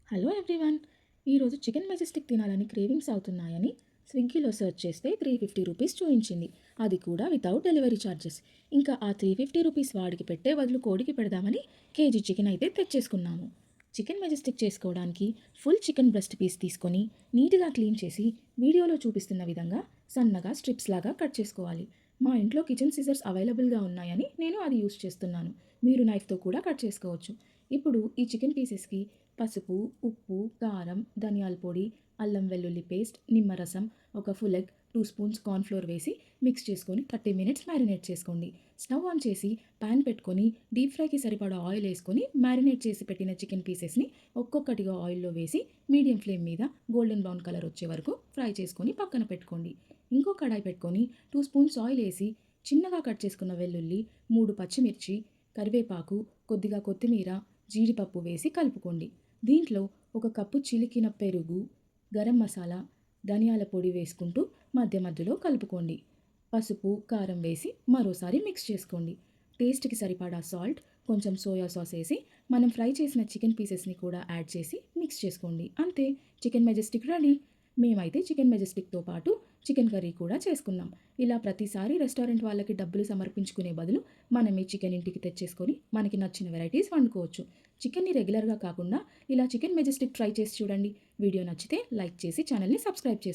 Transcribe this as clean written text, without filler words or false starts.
Hello everyone. ఈరోజు chicken Majestic తినాలని cravings అవుతున్నాయని స్విగ్గీలో సెర్చ్ చేస్తే 350 రూపీస్ చూయించింది. అది కూడా వితౌట్ డెలివరీ ఛార్జెస్. ఇంకా ఆ 350 రూపీస్ వాడికి పెట్టే బదులు కోడికి పెడదామని కేజీ చికెన్ అయితే తెచ్చేసుకున్నాము. చికెన్ మెజెస్టిక్ చేసుకోవడానికి ఫుల్ చికెన్ బ్రెస్ట్ పీస్ తీసుకొని నీట్గా క్లీన్ చేసి వీడియోలో చూపిస్తున్న విధంగా సన్నగా స్ట్రిప్స్ లాగా కట్ చేసుకోవాలి. మా ఇంట్లో కిచెన్ సిజర్స్ అవైలబుల్గా ఉన్నాయని నేను అది యూస్ చేస్తున్నాను. మీరు నైఫ్తో కూడా కట్ చేసుకోవచ్చు. ఇప్పుడు ఈ చికెన్ పీసెస్కి పసుపు, ఉప్పు, కారం, ధనియాల పొడి, అల్లం వెల్లుల్లి పేస్ట్, నిమ్మరసం, ఒక ఫుల్ ఎగ్, 2 స్పూన్స్ కార్న్ఫ్లోర్ వేసి మిక్స్ చేసుకొని 30 మినిట్స్ మ్యారినేట్ చేసుకోండి. స్టవ్ ఆన్ చేసి పాన్ పెట్టుకొని డీప్ ఫ్రైకి సరిపడా ఆయిల్ వేసుకొని మ్యారినేట్ చేసి పెట్టిన చికెన్ పీసెస్ని ఒక్కొక్కటిగా ఆయిల్లో వేసి మీడియం ఫ్లేమ్ మీద గోల్డెన్ బ్రౌన్ కలర్ వచ్చే వరకు ఫ్రై చేసుకొని పక్కన పెట్టుకోండి. ఇంకో కడాయి పెట్టుకొని 2 స్పూన్స్ ఆయిల్ వేసి చిన్నగా కట్ చేసుకున్న వెల్లుల్లి, 3 పచ్చిమిర్చి, కరివేపాకు, కొద్దిగా కొత్తిమీర, జీడిపప్పు వేసి కలుపుకోండి. దీంట్లో ఒక కప్పు చిలికిన పెరుగు, గరం మసాలా, ధనియాల పొడి వేసుకుంటూ మధ్య మధ్యలో కలుపుకోండి. పసుపు, కారం వేసి మరోసారి మిక్స్ చేసుకోండి. టేస్ట్కి సరిపడా సాల్ట్, కొంచెం సోయా సాస్ వేసి మనం ఫ్రై చేసిన చికెన్ పీసెస్ని కూడా యాడ్ చేసి మిక్స్ చేసుకోండి. అంతే, చికెన్ మెజెస్టిక్ రెడీ. మేమైతే చికెన్ మెజెస్టిక్తో పాటు చికెన్ కర్రీ కూడా చేసుకున్నాం. ఇలా ప్రతిసారి రెస్టారెంట్ వాళ్ళకి డబ్బులు సమర్పించుకునే బదులు మనమే చికెన్ ఇంటికి తెచ్చేసుకొని మనకి నచ్చిన వెరైటీస్ వండుకోవచ్చు. చికెన్ని రెగ్యులర్గా కాకుండా ఇలా చికెన్ మెజెస్టిక్ ట్రై చేసి చూడండి. వీడియో నచ్చితే లైక్ చేసి ఛానల్ని సబ్స్క్రైబ్ చేసుకోండి.